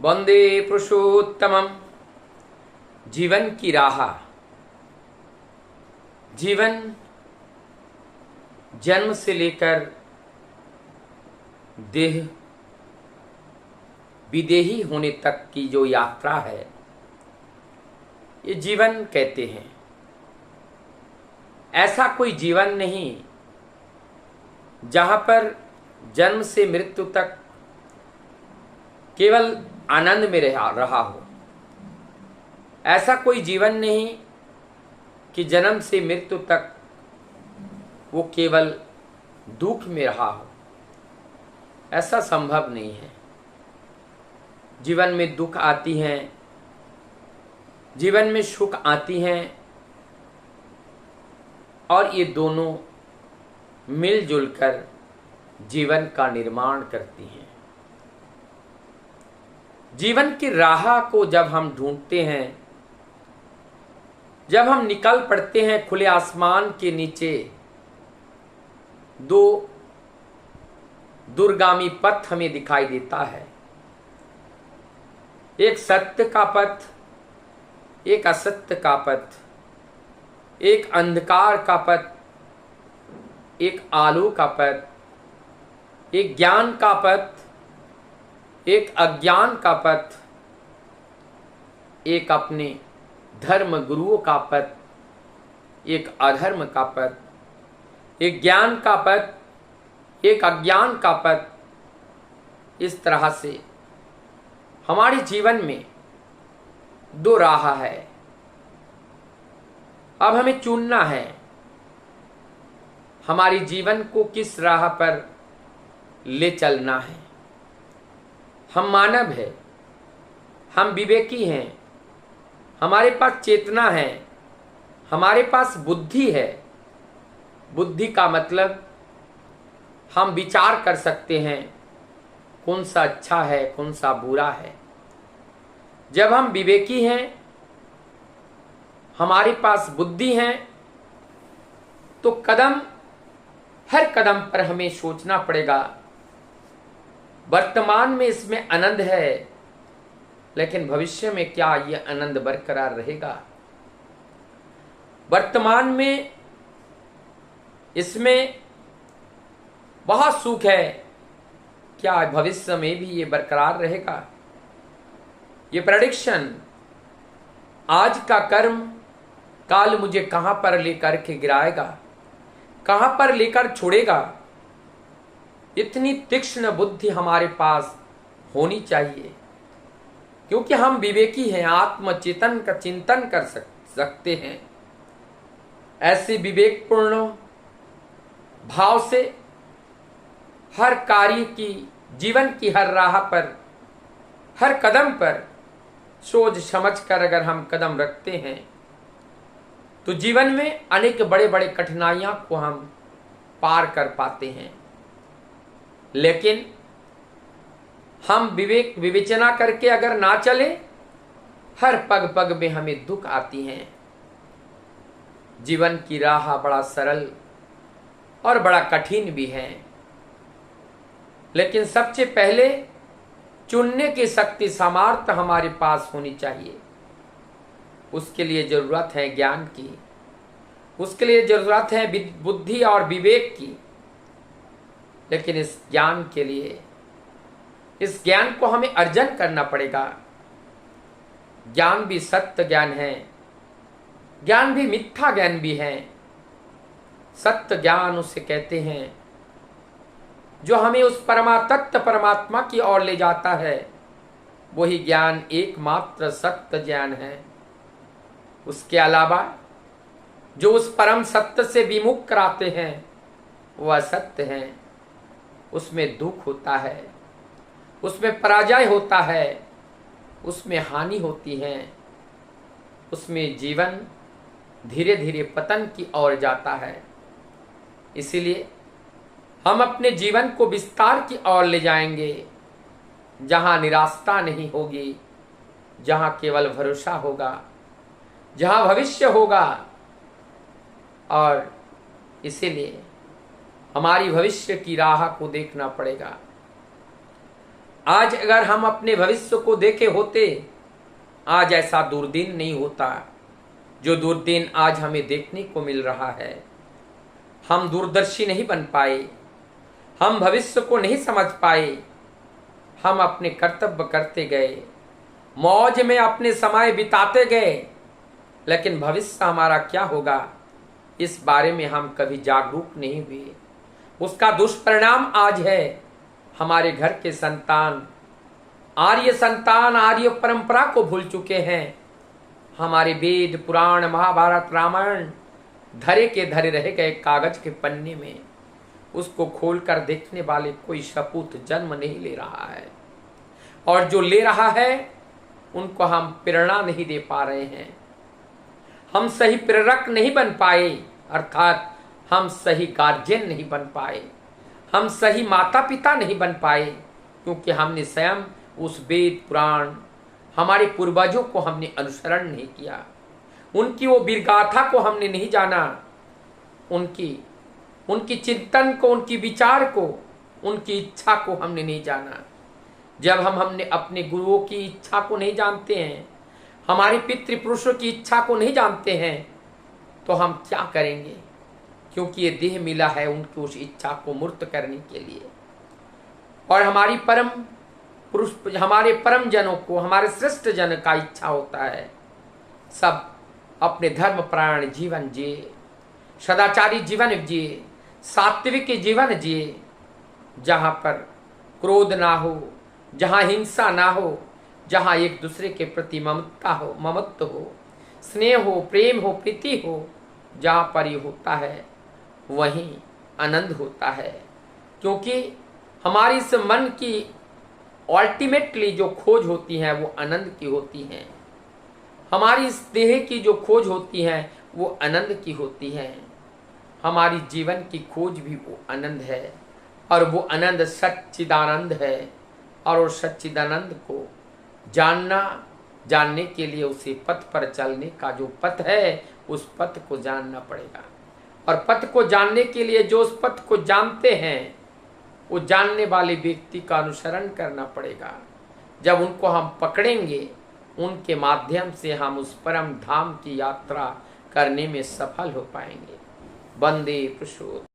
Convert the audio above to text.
वंदे पुरुषोत्तमम। जीवन की राह। जीवन जन्म से लेकर देह विदेही होने तक की जो यात्रा है, ये जीवन कहते हैं। ऐसा कोई जीवन नहीं जहां पर जन्म से मृत्यु तक केवल आनंद में रहा हो। ऐसा कोई जीवन नहीं कि जन्म से मृत्यु तक वो केवल दुख में रहा हो। ऐसा संभव नहीं है। जीवन में दुख आती हैं, जीवन में सुख आती हैं, और ये दोनों मिलजुल कर जीवन का निर्माण करती हैं। जीवन की राह को जब हम ढूंढते हैं, जब हम निकल पड़ते हैं खुले आसमान के नीचे, दो दूरगामी पथ हमें दिखाई देता है। एक सत्य का पथ, एक असत्य का पथ, एक अंधकार का पथ, एक आलू का पथ, एक ज्ञान का पथ, एक अज्ञान का पथ, एक अपने धर्म गुरुओं का पथ, एक अधर्म का पथ, एक ज्ञान का पथ, एक अज्ञान का पथ। इस तरह से हमारे जीवन में दो राह है। अब हमें चुनना है हमारी जीवन को किस राह पर ले चलना है। हम मानव हैं, हम विवेकी हैं, हमारे पास चेतना है, हमारे पास बुद्धि है। बुद्धि का मतलब हम विचार कर सकते हैं कौन सा अच्छा है, कौन सा बुरा है। जब हम विवेकी हैं, हमारे पास बुद्धि है, तो हर कदम पर हमें सोचना पड़ेगा। वर्तमान में इसमें आनंद है, लेकिन भविष्य में क्या यह आनंद बरकरार रहेगा? वर्तमान में इसमें बहुत सुख है, क्या भविष्य में भी ये बरकरार रहेगा? ये प्रेडिक्शन, आज का कर्म काल मुझे कहां पर लेकर के गिराएगा, कहां पर लेकर छोड़ेगा, इतनी तीक्ष्ण बुद्धि हमारे पास होनी चाहिए। क्योंकि हम विवेकी हैं, आत्मचेतन का चिंतन कर सकते हैं। ऐसे विवेकपूर्ण भाव से हर कार्य की, जीवन की हर राह पर, हर कदम पर सोच समझ कर अगर हम कदम रखते हैं, तो जीवन में अनेक बड़े बड़े कठिनाइयां को हम पार कर पाते हैं। लेकिन हम विवेक विवेचना करके अगर ना चले, हर पग पग में हमें दुख आती हैं। जीवन की राह बड़ा सरल और बड़ा कठिन भी है, लेकिन सबसे पहले चुनने की शक्ति, सामर्थ्य हमारे पास होनी चाहिए। उसके लिए जरूरत है ज्ञान की, उसके लिए जरूरत है बुद्धि और विवेक की। लेकिन इस ज्ञान के लिए, इस ज्ञान को हमें अर्जन करना पड़ेगा। ज्ञान भी सत्य ज्ञान है, ज्ञान भी मिथ्या ज्ञान भी है। सत्य ज्ञान उसे कहते हैं जो हमें उस परमात्म परमात्मा की ओर ले जाता है। वही ज्ञान एकमात्र सत्य ज्ञान है। उसके अलावा जो उस परम सत्य से विमुख कराते हैं, वह असत्य है। उसमें दुख होता है, उसमें पराजय होता है, उसमें हानि होती है, उसमें जीवन धीरे धीरे पतन की ओर जाता है। इसीलिए हम अपने जीवन को विस्तार की ओर ले जाएंगे, जहां निराशा नहीं होगी, जहां केवल भरोसा होगा, जहां भविष्य होगा। और इसीलिए हमारी भविष्य की राह को देखना पड़ेगा। आज अगर हम अपने भविष्य को देखे होते, आज ऐसा दुर्दिन नहीं होता जो दुर्दिन आज हमें देखने को मिल रहा है। हम दूरदर्शी नहीं बन पाए, हम भविष्य को नहीं समझ पाए, हम अपने कर्तव्य करते गए, मौज में अपने समय बिताते गए, लेकिन भविष्य हमारा क्या होगा इस बारे में हम कभी जागरूक नहीं हुए। उसका दुष्परिणाम आज है हमारे घर के संतान, आर्य संतान आर्य परंपरा को भूल चुके हैं। हमारे वेद पुराण महाभारत रामायण धरे के धरे रह गए कागज के पन्ने में, उसको खोलकर देखने वाले कोई सपूत जन्म नहीं ले रहा है, और जो ले रहा है उनको हम प्रेरणा नहीं दे पा रहे हैं। हम सही प्रेरक नहीं बन पाए, अर्थात हम सही गार्जियन नहीं बन पाए, हम सही माता पिता नहीं बन पाए, क्योंकि हमने स्वयं उस वेद पुराण हमारे पूर्वजों को हमने अनुसरण नहीं किया, उनकी वो वीरगाथा को हमने नहीं जाना, उनकी चिंतन को, उनकी विचार को, उनकी इच्छा को हमने नहीं जाना। जब हमने अपने गुरुओं की इच्छा को नहीं जानते हैं, हमारे पितृपुरुषों की इच्छा को नहीं जानते हैं, तो हम क्या करेंगे? क्योंकि ये देह मिला है उनकी उस इच्छा को मूर्त करने के लिए। और हमारी परम पुरुष, हमारे परम जनों को, हमारे श्रेष्ठ जन का इच्छा होता है सब अपने धर्मपरायण जीवन जिए, सदाचारी जीवन जिए, सात्विक जीवन जिए, जहाँ पर क्रोध ना हो, जहाँ हिंसा ना हो, जहाँ एक दूसरे के प्रति ममता हो, ममत्व हो, स्नेह हो, प्रेम हो, प्रीति हो, जहाँ पर ये होता है वहीं आनंद होता है। क्योंकि हमारी इस मन की अल्टीमेटली जो खोज होती है वो आनंद की होती है, हमारी इस देह की जो खोज होती है वो आनंद की होती है, हमारी जीवन की खोज भी वो आनंद है, और वो आनंद सच्चिदानंद है। और उस सच्चिदानंद को जानने के लिए उसे पथ पर चलने का जो पथ है उस पथ को जानना पड़ेगा। और पथ को जानने के लिए जो उस पथ को जानते हैं वो जानने वाले व्यक्ति का अनुसरण करना पड़ेगा। जब उनको हम पकड़ेंगे, उनके माध्यम से हम उस परम धाम की यात्रा करने में सफल हो पाएंगे। वंदे पुरुषोत्तम।